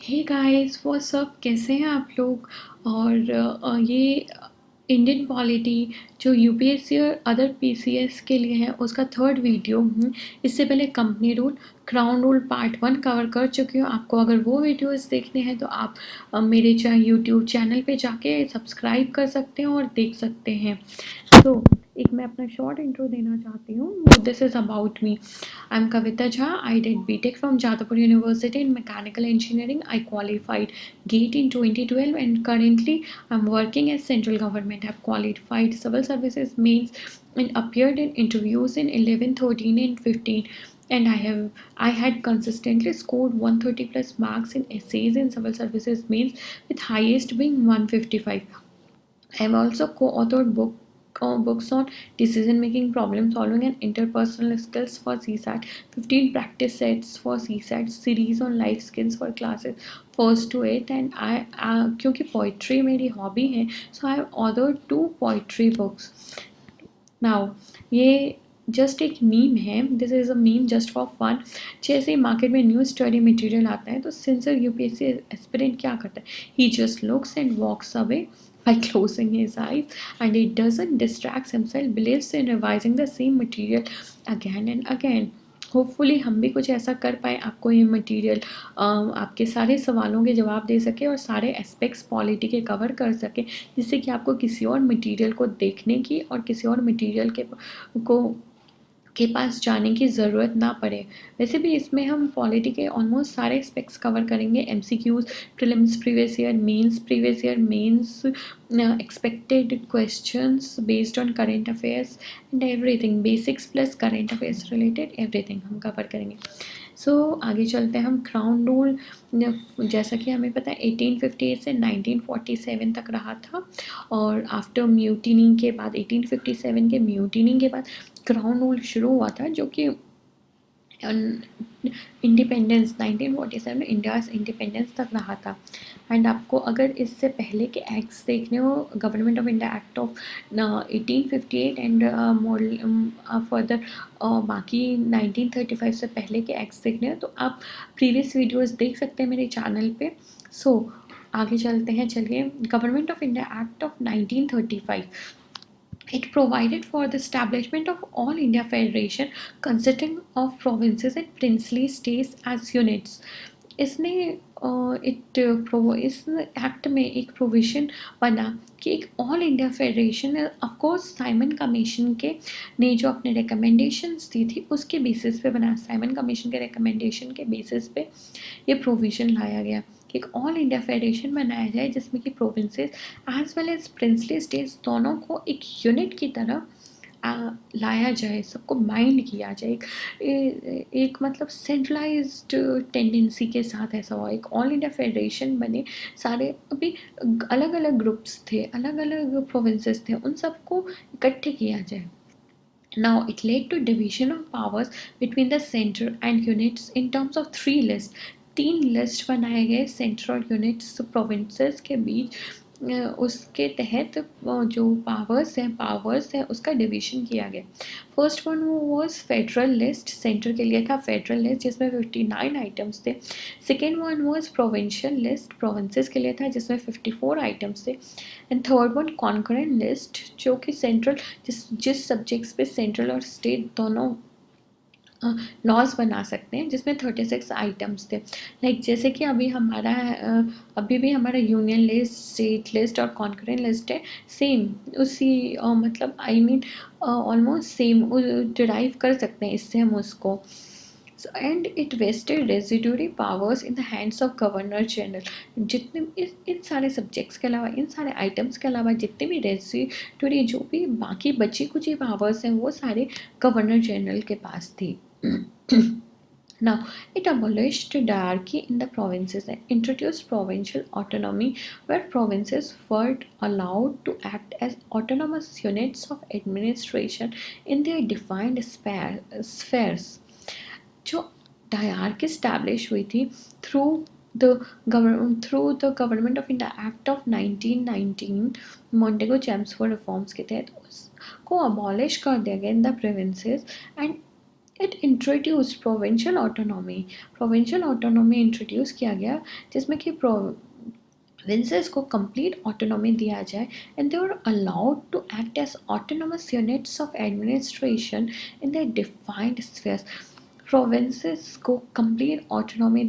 Hey guys what's up, कैसे हैं आप लोग। और ये इंडियन पॉलिटी जो यूपीएससी और अदर पीसीएस के लिए है उसका थर्ड वीडियो हूँ। इससे पहले company rule, crown rule part 1 cover कर चुकी हूँ। आपको अगर वो वीडियोस देखने हैं तो आप मेरे चाहे यूट्यूब चैनल पे जाके सब्सक्राइब कर सकते हैं और देख सकते हैं। तो एक मैं अपना शॉर्ट इंट्रो देना चाहती हूँ। This is about me. I am Kavita Jha. I did BTech from Jadavpur University in mechanical engineering. I qualified GATE in 2012 and currently I'm working as central government. I've qualified civil services mains and appeared in interviews in 11, 13 and 15. And I had consistently scored 130 plus marks in essays in civil services mains, with highest being 155. I have also co-authored books on decision making, problem solving, and interpersonal skills for CSAT, 15 practice sets for CSAT, series on life skills for classes first to 8. And क्योंकि poetry मेरी hobby है, so I have authored 2 poetry books. Now ये just एक meme है, this is a meme just for fun. जैसे ही market में new study material आता है तो सिंसियर यूपीएससी एस्पिरेंट क्या करता है, he just looks and walks away by closing his eyes, and he doesn't distract himself, believes in revising the same material again and again. Hopefully हम भी कुछ ऐसा कर पाए, आपको ये मटेरियल आपके सारे सवालों के जवाब दे सके और सारे एस्पेक्ट्स पॉलिटी के कवर कर सके, जिससे कि आपको किसी और मटेरियल को देखने की और किसी और मटेरियल के पास जाने की ज़रूरत ना पड़े. वैसे भी इसमें हम पॉलिटी के ऑलमोस्ट सारे एस्पेक्ट्स कवर करेंगे. MCQs, prelims previous year, mains, expected questions based on current affairs and everything, basics plus current affairs related everything हम कवर करेंगे. आगे चलते हैं हम. क्राउन रूल जैसा कि हमें पता है 1858 से 1947 तक रहा था, और आफ्टर म्यूटिनी के बाद 1857 के म्यूटिनी के बाद क्राउन रूल शुरू हुआ था, जो कि इंडिपेंडेंस 1947 में इंडिया इंडिपेंडेंस तक रहा था. एंड आपको अगर इससे पहले के एक्ट्स देखने हो, government of India act of 1858 and further बाकी 1935 से पहले के एक्ट्स देखने हो तो आप प्रीवियस वीडियोस देख सकते हैं मेरे चैनल पे. आगे चलते हैं. चलिए, government of India act of 1935. It provided for the establishment of All India Federation consisting of provinces and princely states as units. इसने इस एक्ट में एक प्रोविज़न बना कि एक all India federation, of course Simon commission के ने जो अपने रिकमेंडेशंस दी थी उसके बेसिस पे बना. साइमन कमीशन के रिकमेंडेशन के बेसिस पे ये प्रोविज़न लाया गया कि एक ऑल इंडिया फेडरेशन बनाया जाए जिसमें कि provinces as well as princely states दोनों को एक यूनिट की तरह लाया जाए, सबको बाइंड किया जाए. एक मतलब सेंट्रलाइज्ड टेंडेंसी के साथ ऐसा हुआ, एक ऑल इंडिया फेडरेशन बने. सारे अभी अलग अलग ग्रुप्स थे, अलग अलग प्रोविंसेस थे, उन सबको इकट्ठे किया जाए. Now it led to division of powers between the center and units in terms of 3 lists. 3 list बनाए गए सेंटर और यूनिट्स प्रोविंसेस के बीच. उसके तहत जो पावर्स हैं उसका डिवीजन किया गया. First one was federal list. Centre के लिए था फेडरल लिस्ट जिसमें 59 आइटम्स थे. Second one was provincial list. Provinces के लिए था जिसमें 54 आइटम्स थे. And third one concurrent list, जो कि सेंट्रल जिस सब्जेक्ट्स पे सेंट्रल और स्टेट दोनों लॉज बना सकते हैं, जिसमें 36 आइटम्स थे. लाइक जैसे कि अभी भी हमारा यूनियन लिस्ट, स्टेट लिस्ट और कॉन्करेंट लिस्ट है, सेम उसी मतलब I mean almost same derive कर सकते हैं इससे हम उसको. And it vested residuary powers in the hands of governor general. जितने इन सारे सब्जेक्ट्स के अलावा, इन सारे आइटम्स के अलावा जितने भी रेजिड्यूरी जो भी बाकी बची कुछ पावर्स हैं वो सारे गवर्नर जनरल के पास थी. Now, it abolished diarchy in the provinces and introduced provincial autonomy, where provinces were allowed to act as autonomous units of administration in their defined spheres. जो डायarchy स्टैब्लिश हुई थी through the government of India act of 1919, Montague Chelmsford reforms के तहत उसको abolish कर दिया गया in the provinces. And it introduce provincial autonomy. Provincial autonomy introduce किया गया जिसमें कि प्रोविंसेस को कंप्लीट ऑटोनॉमी दिया जाए and they were allowed to act as autonomous units of administration in the defined spheres. Provinces को कंप्लीट ऑटोनॉमी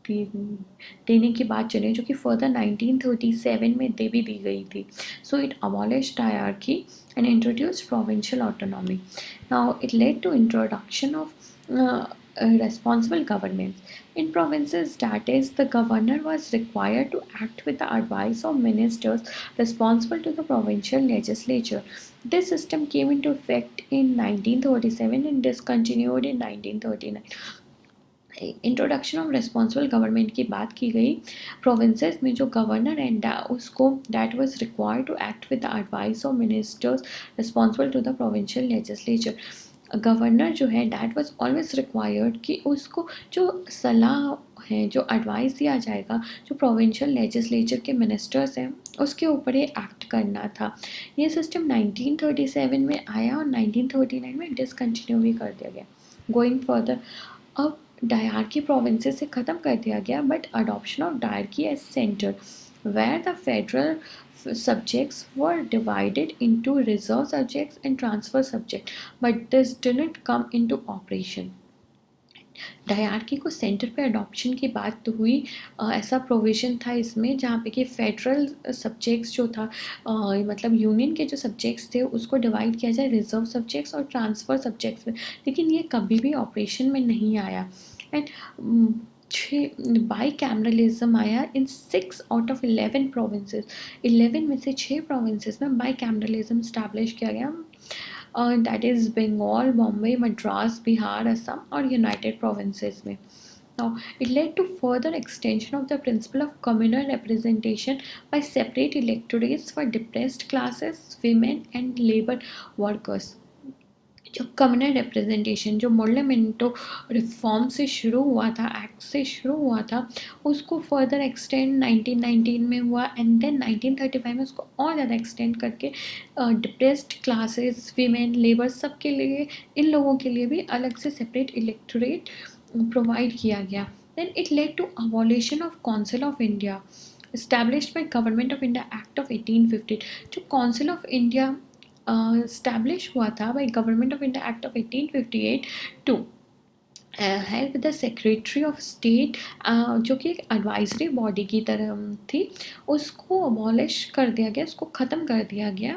देने की बात चले जो कि फर्दर 1937 में दे भी दी गई थी। So it abolished hierarchy and introduced provincial autonomy. Now it led to introduction of responsible governments. In provinces, that is, the governor was required to act with the advice of ministers responsible to the provincial legislature. This system came into effect in 1937 and discontinued in 1939. Introduction of responsible government की बात की गई। Provinces में जो governor and उसको that was required to act with the advice of ministers responsible to the provincial legislature. Governor जो है that was always required कि उसको जो सलाह है जो एडवाइस दिया जाएगा जो प्रोविंशियल लेजिस्लेचर के मिनिस्टर्स हैं उसके ऊपर ही एक्ट करना था। ये सिस्टम 1937 में आया और 1939 में डिसकंटिन्यू भी कर दिया गया। गोइंग फर्दर, अब डायरकी प्रोविंसेस से ख़त्म कर दिया गया but adoption of dyarchy as centre where the federal subjects were divided into reserve subjects and transfer subjects, but this didn't come into operation. Dyarchy को सेंटर पे अडॉप्शन की बात तो हुई। ऐसा प्रोविज़न था इसमें जहाँ पे कि फेडरल सब्जेक्ट्स जो था मतलब यूनियन के जो सब्जेक्ट्स थे उसको डिवाइड किया जाए रिजर्व सब्जेक्ट्स और ट्रांसफ़र सब्जेक्ट्स में, लेकिन ये कभी भी ऑपरेशन में नहीं आया। एंड बाई कैमरलिज्म आया इन 6 आउट ऑफ 11 प्रोविंसेस। 11 में से 6 प्रोविंसेस में बाई कैमरलिज्म स्टैब्लिश किया गया, दैट इज़ बंगाल, बॉम्बे, मद्रास, बिहार, असम और यूनाइटेड प्रोविंसेस में। Now, it led to further extension of the principle of communal representation by separate electorates for depressed classes, women and labor workers. जो communal representation जो मोर्लेमेंटो reform से शुरू हुआ था, एक्ट से शुरू हुआ था, उसको फर्दर एक्सटेंड 1919 में हुआ एंड देन 1935 में उसको और ज़्यादा एक्सटेंड करके डिप्रेस्ड क्लासेस, वीमेन, लेबर सब के लिए, इन लोगों के लिए भी अलग से सेपरेट इलेक्टोरेट प्रोवाइड किया गया। Then it led to abolition of council of India established by Government of India Act of 1850। जो काउंसिल ऑफ इंडिया स्टैब्लिश हुआ था by government of India act of 1858 to help the secretary of state, जो कि एक advisory body की तरह थी, उसको अबॉलिश कर दिया गया, उसको ख़त्म कर दिया गया।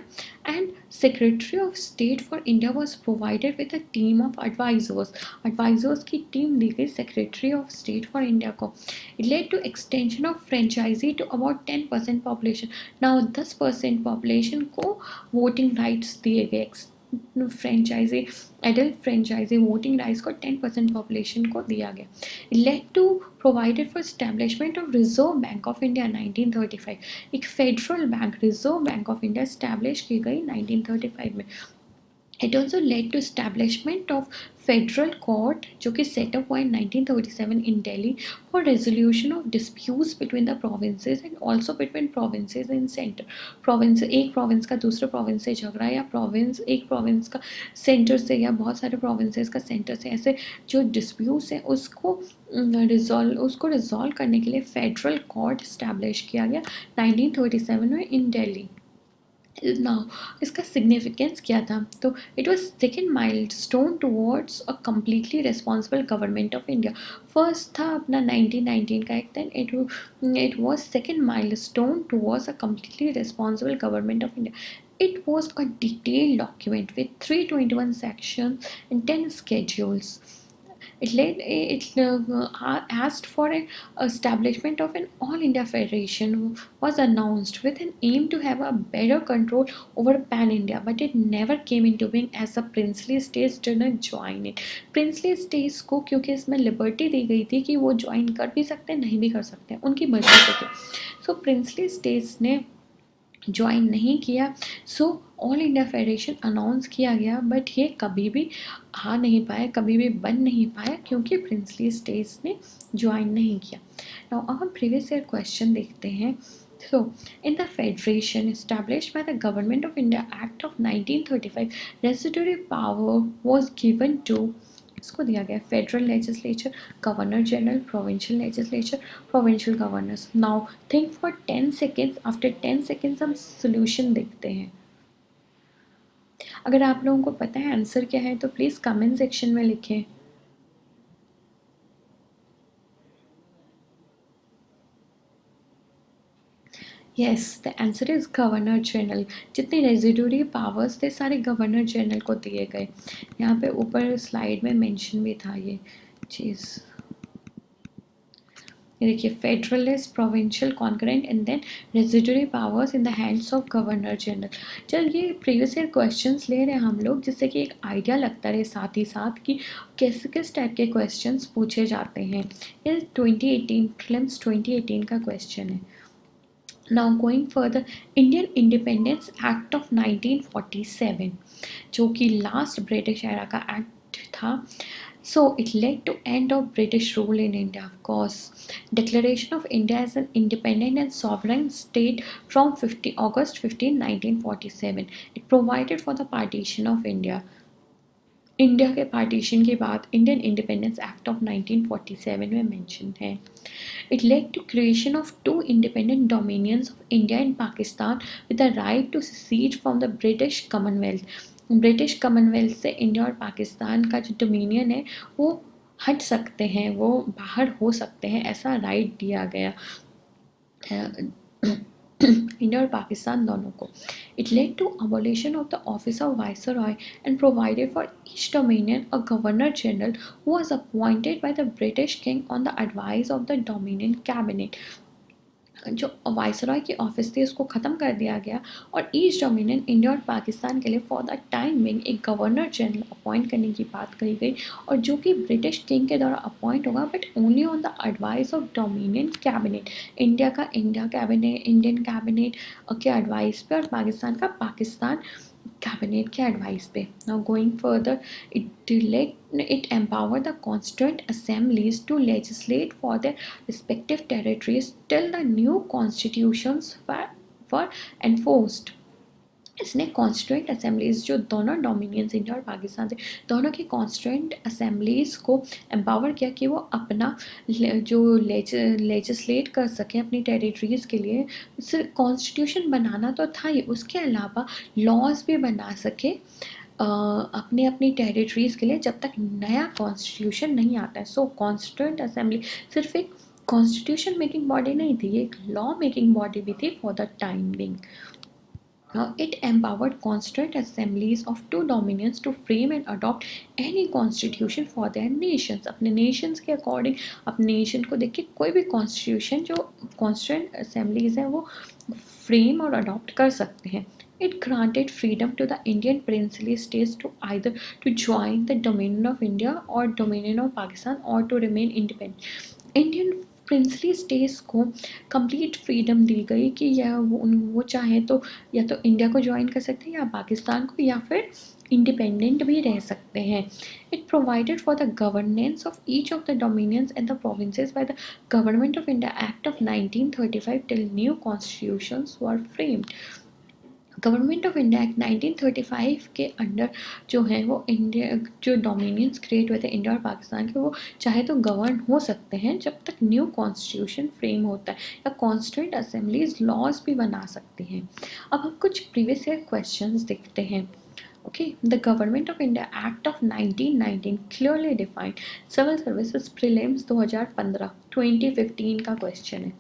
And secretary of state for India was provided with a team of advisers की टीम दी गई secretary of state for India को। It led to extension of franchise to about 10% population. Now 10% population को वोटिंग राइट्स दिए गए। Franchise adult franchise voting rights को 10% population को दिया गया। Led to provided for establishment of reserve bank of India 1935। एक federal bank reserve bank of India establish की गई 1935 में। It also led to establishment of federal court जो कि set up हुआ in 1937 in Delhi for resolution of disputes between the provinces and also between provinces and center। province एक province का दूसरे province से झगड़ा या province एक province का center से या बहुत सारे provinces का center से, ऐसे जो disputes हैं उसको resolve करने के लिए federal court establish किया गया 1937 में in Delhi। नाउ इसका सिग्निफिकेंस क्या था? तो it was second milestone towards a completely responsible government of India. First था अपना 1919 का एक्ट, then it was second milestone towards a completely responsible government of India. It was a detailed document with 321 sections and 10 schedules. It asked for an establishment of an all India federation was announced with an aim to have a better control over pan India, but it never came into being as the princely states did not join it। princely states को क्योंकि इसमें liberty दी गई थी कि वो join कर भी सकते हैं नहीं भी कर सकते हैं, उनकी मर्जी पे थी। सो प्रिंसली स्टेट्स ने ज्वाइन नहीं किया। So all India federation announce किया गया बट ये कभी भी आ नहीं पाया, कभी भी बन नहीं पाया क्योंकि प्रिंसली स्टेट्स ने ज्वाइन नहीं किया। नाउ अब हम प्रीवियस ईयर क्वेश्चन देखते हैं। So, in the federation established by the Government of India Act of 1935, residuary power was given to इसको दिया गया federal legislature, governor general, provincial legislature, provincial governors. Now think for 10 seconds, after 10 seconds हम solution देखते हैं। अगर आप लोगों को पता है आंसर क्या है तो प्लीज़ कमेंट सेक्शन में लिखें। Yes, the answer is governor general. जितने रेजिडुअरी पावर्स थे सारे गवर्नर जनरल को दिए गए। यहाँ पे ऊपर स्लाइड में मेंशन भी था ये चीज़। ये देखिए federalist, provincial, concurrent and then residuary powers in the hands of governor general. चल ये प्रीवियस ईयर क्वेश्चंस ले रहे हैं हम लोग जिससे कि एक आइडिया लगता रहे साथ ही साथ कि किस टाइप के क्वेश्चंस पूछे जाते हैं। ये 2018 प्रीलिम्स 2018 का क्वेश्चन है। Now going further, Indian Independence Act of 1947 जो कि लास्ट ब्रिटिश एरा का एक्ट था। So it led to end of British rule in India, of course. Declaration of India as an independent and sovereign state from August 15, 1947. It provided for the partition of India. India के partition के बाद Indian independence act of 1947 में mention है। It led to creation of two independent dominions of India and Pakistan with the right to secede from the British Commonwealth. British Commonwealth से India और पाकिस्तान का जो dominion है वो हट सकते हैं, वो बाहर हो सकते हैं, ऐसा राइट दिया गया इंडिया और पाकिस्तान दोनों को। It led to abolition of the office of viceroy and provided for each dominion a governor general who was appointed by the British king on the advice of the dominion cabinet. जो viceroy की office थी उसको ख़त्म कर दिया गया और east dominion India और पाकिस्तान के लिए फॉर द टाइम बिंग एक गवर्नर जनरल अपॉइंट करने की बात कही गई और जो कि ब्रिटिश किंग के द्वारा अपॉइंट होगा but only on the advice of dominion cabinet. India का इंडिया कैबिनेट, इंडियन कैबिनेट के एडवाइस पे और पाकिस्तान का पाकिस्तान कैबिनेट के एडवाइस पे। Now going further, it empowered the constituent assemblies to legislate for their respective territories till the new constitutions were enforced. इसने constituent assemblies जो दोनों डोमिनियंस इंडिया और पाकिस्तान से दोनों की कॉन्स्टिट्यूंट असेंबलीज को एम्पावर किया कि वो अपना जो लेजिस्लेट कर सकें अपनी टेरिटरीज़ के लिए। सिर्फ कॉन्स्टिट्यूशन बनाना तो था ही, उसके अलावा लॉज भी बना सके अपने अपनी टेरिटरीज़ के लिए जब तक नया कॉन्स्टिट्यूशन नहीं आता है। सो कॉन्स्टिट्यूंट असेंबली सिर्फ एक कॉन्स्टिट्यूशन मेकिंग बॉडी नहीं थी, ये एक लॉ मेकिंग बॉडी भी थी for the time being. It empowered constituent assemblies of two dominions to frame and adopt any constitution for their nations. अपने nations के according अपने nation को देख के कोई भी constitution जो constituent assemblies हैं वो frame और adopt कर सकते हैं। It granted freedom to the Indian princely states to either to join the dominion of India or dominion of Pakistan or to remain independent. Indian princely states को complete freedom दी गई कि यह वो चाहे तो या तो इंडिया को ज्वाइन कर सकते हैं या पाकिस्तान को या फिर इंडिपेंडेंट भी रह सकते हैं। It provided for the governance of each of the dominions and the provinces by the government of India act of 1935 till new constitutions were framed. Government of India act 1935 के अंडर जो है वो India जो dominions create हुए थे India और पाकिस्तान के वो चाहे तो गवर्न हो सकते हैं जब तक न्यू कॉन्स्टिट्यूशन फ्रेम होता है या कॉन्स्टिट्यूंट असेंबलीज लॉज भी बना सकती हैं। अब हम कुछ प्रीवियस ईयर क्वेश्चंस देखते हैं। Okay, the Government of India Act of 1919 clearly defined civil services prelims 2015 2015 का क्वेश्चन है।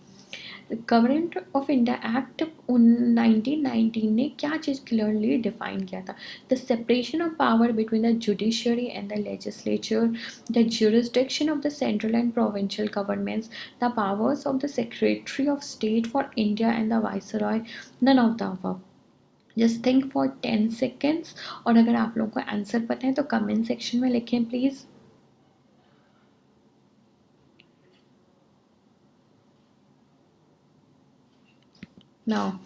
गवर्नमेंट ऑफ इंडिया एक्ट 1919 ने क्या चीज़ क्लियरली डिफाइन किया था? The separation of power between the judiciary and the legislature, the jurisdiction of the central and provincial governments, the powers of the secretary of state for India and the viceroy, none of the above. Just think for 10 seconds और अगर आप लोगों को answer पता है तो comment section में लिखें please. Now,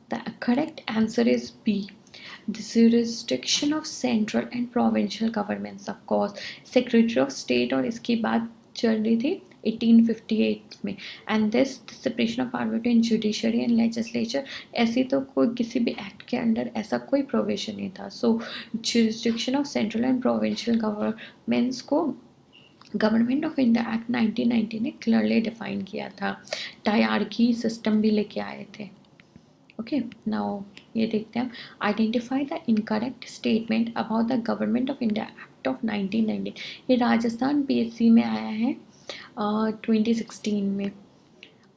the correct answer is B. The jurisdiction of central and provincial governments, of course. Secretary of State और इसकी बात चल रही थी 1858 में। And this separation of power between judiciary and legislature, ऐसी तो कोई किसी भी एक्ट के अंडर ऐसा कोई प्रोविजन नहीं था। So jurisdiction of central and provincial governments को गवर्नमेंट ऑफ इंडिया एक्ट 1990 ने क्लियरली डिफाइन किया था। टायरकी सिस्टम भी लेके आए थे। ओके, नाउ ये देखते हैं, identify the incorrect statement about the government of India act of 1990। ये राजस्थान पीएससी में आया है 2016 में।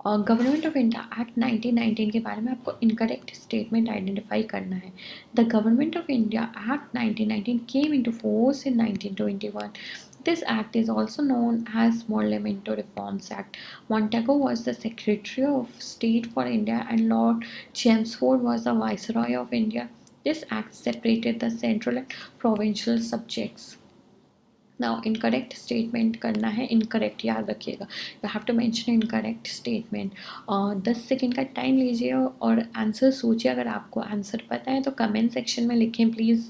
और गवर्नमेंट ऑफ इंडिया एक्ट 1919 के बारे में आपको इनकरेक्ट स्टेटमेंट आइडेंटिफाई करना है। The government of India act 1919 came into force in 1921. This act is also known as Monumental Reforms Act. Montagu was the Secretary of State for India and Lord Chelmsford was the Viceroy of India. This act separated the central and provincial subjects. Now incorrect statement करना है, incorrect याद रखिएगा, you have to mention incorrect statement। 10 second का time लीजिए और answer सोचिए। अगर आपको आंसर पता है तो कमेंट सेक्शन में लिखें प्लीज़।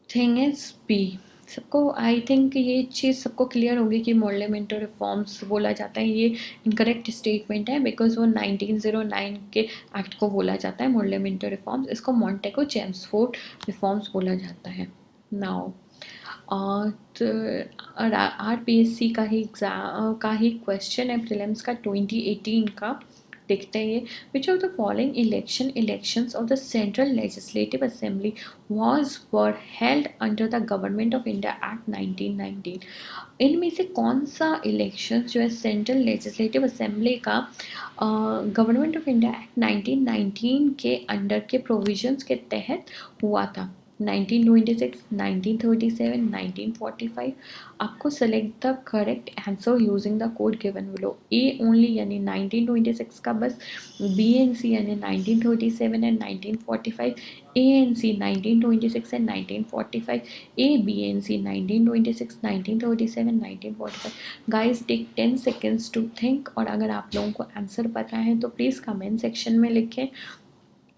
Thing is B. सबको आई थिंक ये चीज़ सबको क्लियर होगी कि मोर्लेमेंटो रिफॉर्म्स बोला जाता है, ये इनकरेक्ट स्टेटमेंट है बिकॉज वो 1909 के एक्ट को बोला जाता है मोर्लेमेंटो रिफॉर्म्स। इसको मॉन्टेगो चेम्सफोर्ड रिफॉर्म्स बोला जाता है। नाउ आरपीएससी का ही क्वेश्चन है प्रीलिम्स का 2018 का। देखते हैं ये, which of the following elections of the central legislative assembly were held under the government of India act 1919। इनमें से कौन सा इलेक्शन जो है सेंट्रल लेजिस्लेटिव असेंबली का गवर्नमेंट ऑफ इंडिया एक्ट 1919 के अंडर के प्रोविजंस के तहत हुआ था? 1926, 1937, 1945। आपको select the correct answer using the code given below. A only यानी 1926 का बस, बी एंड सी यानी 1937 and 1945, A and C 1926 and 1945, A B and C 1926, 1937, 1945। Guys take 10 seconds to think, और अगर आप लोगों को आंसर पता है तो प्लीज़ कमेंट सेक्शन में लिखें।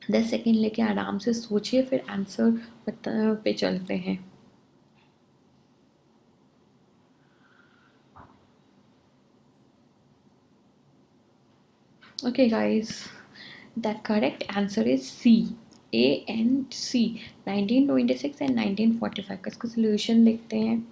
10 सेकेंड लेके आराम से सोचिए, फिर आंसर पे चलते हैं। Okay guys, the correct answer is C, A and C, 1926 and 1945 का इसको सोल्यूशन देखते हैं।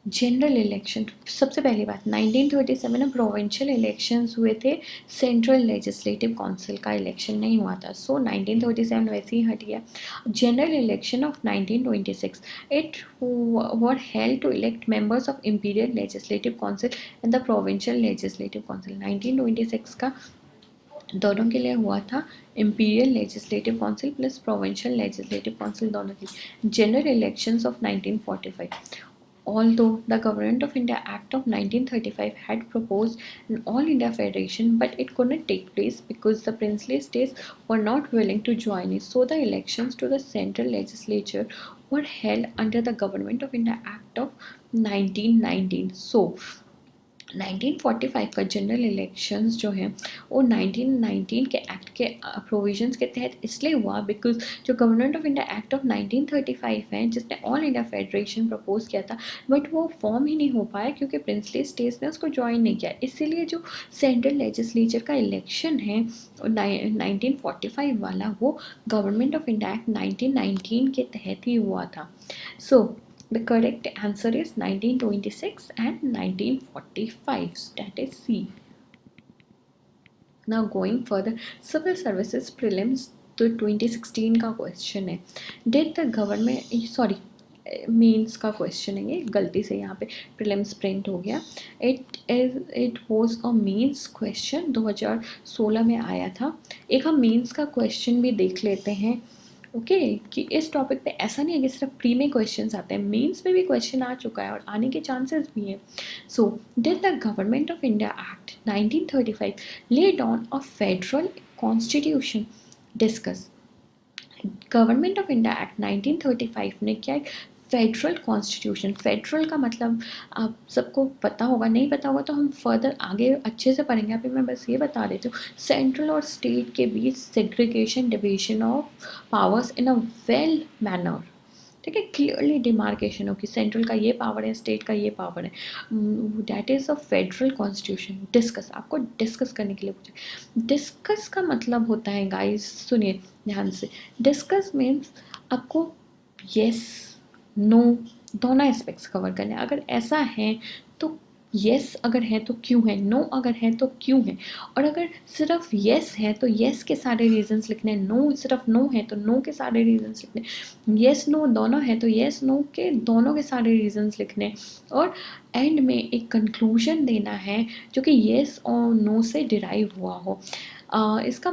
जनरल इलेक्शन, सबसे पहली बात 1937 में प्रोविंशियल इलेक्शंस हुए थे, सेंट्रल लेजिस्लेटिव काउंसिल का इलेक्शन नहीं हुआ था। सो 1937 वैसे ही हट गया। General election of 1926, it were held to elect members of imperial legislative council and the provincial legislative council. 1926 का दोनों के लिए हुआ था, imperial legislative council plus provincial legislative council दोनों की। General elections of 1945, although the Government of India Act of 1935 had proposed an all India federation, but it could not take place because the princely states were not willing to join it. So the elections to the central legislature were held under the Government of India Act of 1919. So 1945 का general elections जो हैं वो 1919 के act के provisions के तहत इसलिए हुआ बिकॉज जो government of India act of 1935 है जिसने ऑल इंडिया फेडरेशन प्रपोज किया था, बट वो फॉर्म ही नहीं हो पाया क्योंकि प्रिंसली स्टेट्स ने उसको ज्वाइन नहीं किया। इसीलिए जो सेंट्रल लेजिस्लेचर का इलेक्शन है 1945 वाला, वो गवर्नमेंट ऑफ इंडिया एक्ट 1919 के तहत ही हुआ था। सो the correct answer is 1926 and 1945, that is C. Now going further, civil services prelims तो 2016 का क्वेश्चन है। Did the government, sorry mains का क्वेश्चन है ये, गलती से यहाँ पे प्रीलिम्स प्रिंट हो गया। It was a mains question, 2016 में आया था। एक हम मेंस का क्वेश्चन भी देख लेते हैं। ओके कि इस टॉपिक पे ऐसा नहीं है कि सिर्फ प्री में क्वेश्चंस आते हैं, मेंस में भी क्वेश्चन आ चुका है और आने के चांसेस भी हैं। So did the government of India act 1935 lay down a federal constitution? Discuss. Government of India act 1935 ने क्या एक फेडरल कॉन्स्टिट्यूशन, फेडरल का मतलब आप सबको पता होगा, नहीं पता होगा तो हम फर्दर आगे अच्छे से पढ़ेंगे, अभी मैं बस ये बता देती हूँ। सेंट्रल और स्टेट के बीच segregation, division of powers in a well manner, ठीक है, क्लियरली डिमार्केशन हो कि सेंट्रल का ये पावर है, स्टेट का ये पावर है, that is a federal constitution. Discuss, आपको डिस्कस करने के लिए पूछे। डिस्कस का मतलब होता है गाइस, सुनिए ध्यान से, डिस्कस मीन्स आपको यस नो दोनों एस्पेक्ट्स कवर करने हैं। अगर ऐसा है तो यस, अगर है तो क्यों है, नो अगर है तो क्यों है, और अगर सिर्फ यस है तो यस के सारे रीजंस लिखने, नो सिर्फ नो है तो नो के सारे रीजंस लिखने, यस नो दोनों है तो यस नो के दोनों के सारे रीजंस लिखने, और एंड में एक कंक्लूजन देना है जो कि यस और नो से डिराइव हुआ हो। इसका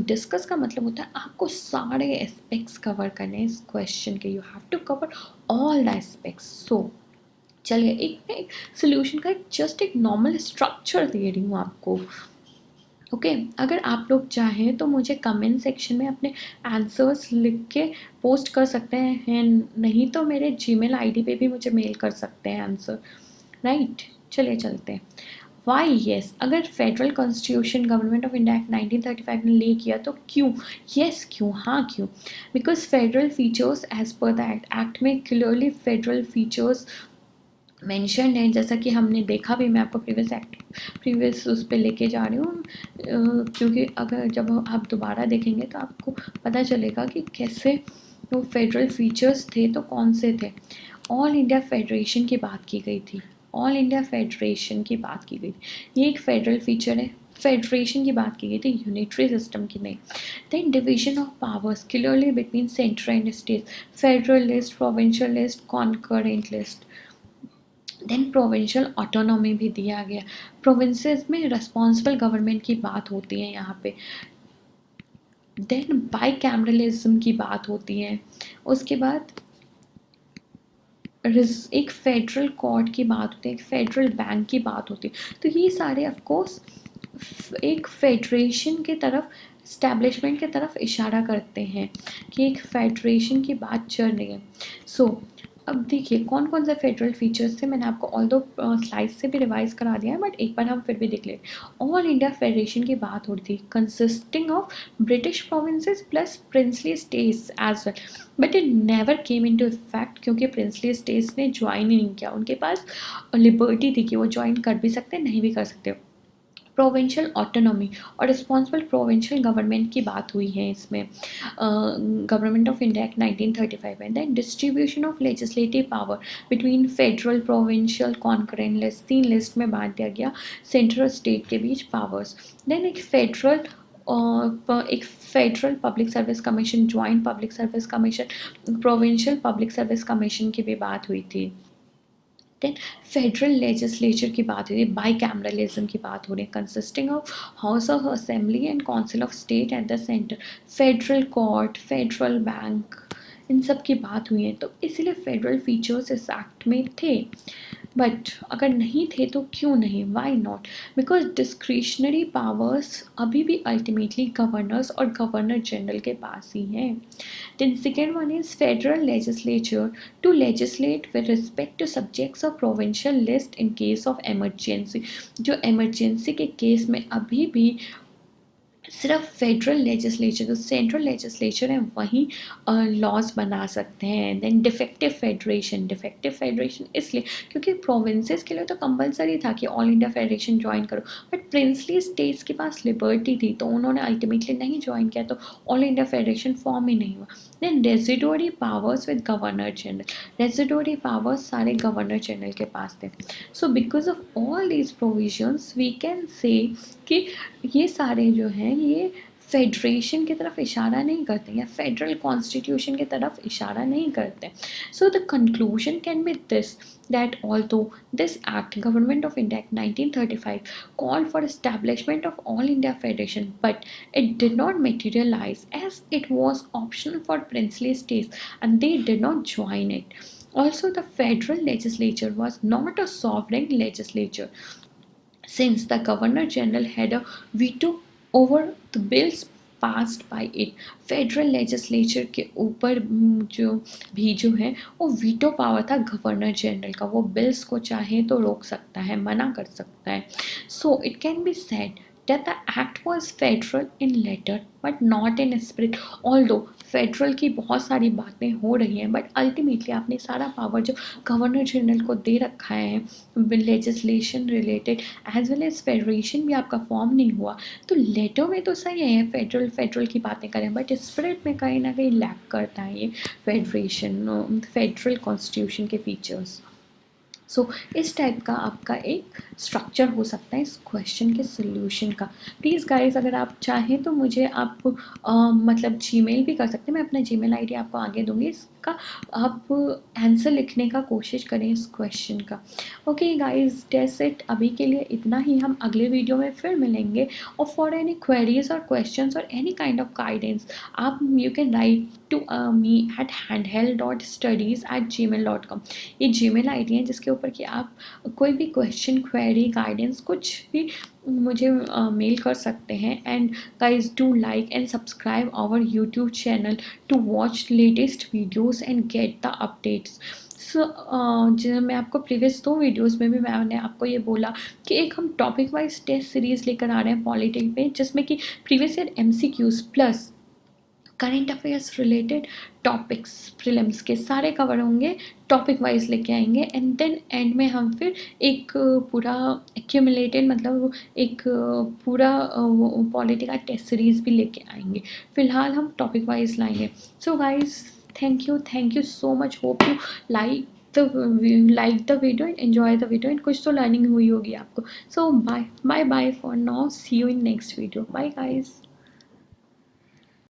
डिस्कस का मतलब होता है आपको सारे एस्पेक्ट्स कवर करने इस क्वेश्चन के, you have to cover all the aspects. So चलिए एक सोल्यूशन का जस्ट एक नॉर्मल स्ट्रक्चर दे रही हूँ आपको, ओके अगर आप लोग चाहें तो मुझे कमेंट सेक्शन में अपने आंसर्स लिख के पोस्ट कर सकते हैं, नहीं तो मेरे जीमेल आईडी पे भी मुझे मेल कर सकते हैं आंसर, राइट। चलिए चलते हैं। वाई येस, अगर federal constitution government of India act 1935 ने ले किया तो क्यों, येस क्यों, हाँ क्यों, because federal features as per the act में क्लियरली फेडरल फीचर्स मेंशन है, जैसा कि हमने देखा भी, मैं आपको प्रीवियस उस पर लेके जा रही हूँ, क्योंकि अगर जब आप दोबारा देखेंगे तो आपको पता चलेगा कि कैसे वो फेडरल फीचर्स थे तो कौन से थे। ऑल इंडिया फेडरेशन की बात की गई थी, ऑल इंडिया फेडरेशन की बात की गई थी, ये एक फेडरल फीचर है। फेडरेशन की बात की गई थी, यूनिटरी सिस्टम की नहीं। Then division of powers clearly between centre and state, federal list, provincial list, concurrent list. Then provincial autonomy भी दिया गया, प्रोविंसेस में रिस्पॉन्सिबल गवर्नमेंट की बात होती है यहाँ पे। देन बाई कैमरलिज्म की बात होती है, उसके बाद एक फेडरल कोर्ट की बात होती है, एक फेडरल बैंक की बात होती है। तो ये सारे ऑफकोर्स एक फेडरेशन की तरफ, इस्टेब्लिशमेंट की तरफ इशारा करते हैं कि एक फेडरेशन की बात चल रही है। सो अब देखिए कौन कौन से फेडरल फीचर्स थे, मैंने आपको ऑल दो स्लाइड से भी रिवाइज करा दिया है, बट एक बार हम फिर भी देख लें। ऑल इंडिया फेडरेशन की बात हो रही थी, consisting of British provinces plus princely states as well, but it never came into effect क्योंकि प्रिंसली स्टेट्स ने ज्वाइन ही नहीं किया, उनके पास लिबर्टी थी कि वो ज्वाइन कर भी सकते नहीं भी कर सकते। प्रोविंशियल ऑटोनॉमी और रिस्पॉन्सिबल प्रोविंशियल गवर्नमेंट की बात हुई है इसमें, गवर्नमेंट ऑफ इंडिया एक्ट 1935 में। Then distribution of legislative power between federal, provincial, concurrent list, 3 list में बांट दिया गया सेंट्रल स्टेट के बीच पावर्स। देन एक federal public service commission, joint public service commission, provincial public service commission की भी बात हुई थी। देन फेडरल लेजिस्लेचर की बात हो रही है, बाई कैमरलिज्म की बात हो रही है, consisting of house of assembly and council of state at the centre, federal court, federal bank, इन सब की बात हुई है। तो इसीलिए फेडरल फीचर्स इस एक्ट में थे, बट अगर नहीं थे तो क्यों नहीं, why not, because discretionary powers अभी भी अल्टीमेटली गवर्नर्स और गवर्नर जनरल के पास ही हैं। Then second one is federal legislature to legislate with respect to subjects of provincial list in case of emergency, जो emergency के केस में अभी भी सिर्फ फेडरल लेजिस्लेचर, जो सेंट्रल लेजिस्लेचर है वही लॉज बना सकते हैं। देन डिफेक्टिव फेडरेशन इसलिए क्योंकि प्रोविंसेस के लिए तो कंपलसरी था कि ऑल इंडिया फेडरेशन ज्वाइन करो, बट प्रिंसली स्टेट्स के पास लिबर्टी थी तो उन्होंने अल्टीमेटली नहीं ज्वाइन किया, तो ऑल इंडिया फेडरेशन फॉर्म ही नहीं हुआ। Then residuary powers with governor general, residuary powers सारे गवर्नर जनरल के पास थे। So because of all these provisions we can say कि ये सारे जो हैं ये फेडरेशन की तरफ इशारा नहीं करते या फेडरल कॉन्स्टिट्यूशन की तरफ इशारा नहीं करते। So the conclusion can be this that although this act, Government of India Act 1935, called for establishment of All India Federation, but it did not materialize as it was optional for princely states and they did not join it. Also, the federal legislature was not a sovereign legislature since the Governor General had a veto over the bills passed by it. Federal legislature के ऊपर जो भी जो है वो veto power था governor general का, वो बिल्स को चाहे तो रोक सकता है, मना कर सकता है। So it can be said that the act was federal in letter but not in spirit, although federal की बहुत सारी बातें हो रही हैं, बट अल्टीमेटली आपने सारा पावर जो गवर्नर जनरल को दे रखा है legislation related as well as federation भी आपका फॉर्म नहीं हुआ, तो लेटर में तो सही है फेडरल फेडरल की बातें करें, बट स्पिरिट में कहीं ना कहीं लैक करता है ये फेडरेशन फेडरल कॉन्स्टिट्यूशन के फीचर्स। सो इस टाइप का आपका एक स्ट्रक्चर हो सकता है इस क्वेश्चन के सोल्यूशन का। प्लीज़ गाइस अगर आप चाहें तो मुझे आप मतलब जीमेल भी कर सकते हैं, मैं अपना जीमेल आईडी आपको आगे दूंगी, इसका आप आंसर लिखने का कोशिश करें इस क्वेश्चन का। ओके गाइस, दैट्स इट, अभी के लिए इतना ही, हम अगले वीडियो में फिर मिलेंगे। और फॉर एनी क्वेरीज और क्वेश्चंस और एनी काइंड ऑफ गाइडेंस आप you can write to me at handheld.studies@gmail.com। ये जीमेल आईडी है जिसके ऊपर कि आप कोई भी क्वेश्चन क्वेरी गाइडेंस कुछ भी मुझे मेल कर सकते हैं। And guys do like and subscribe our YouTube channel to watch latest videos and get the updates. So जो मैं आपको प्रीवियस 2 वीडियोस में भी मैंने आपको ये बोला कि एक हम टॉपिक वाइज टेस्ट सीरीज़ लेकर आ रहे हैं पॉलिटिक्स में, जिसमें कि previous year MCQs plus current affairs related topics prelims के सारे कवर होंगे, टॉपिक वाइज लेके आएंगे। एंड देन एंड में हम फिर एक पूरा एक्यूमुलेटेड मतलब एक पूरा पॉलिटिकल टेस्ट सीरीज़ भी लेके आएंगे। फिलहाल हम टॉपिक वाइज लाएंगे। So guys thank you so much, hope you like the video and enjoy the video, and कुछ तो लर्निंग हुई होगी आपको। So bye bye bye for now, see you in next video, bye guys.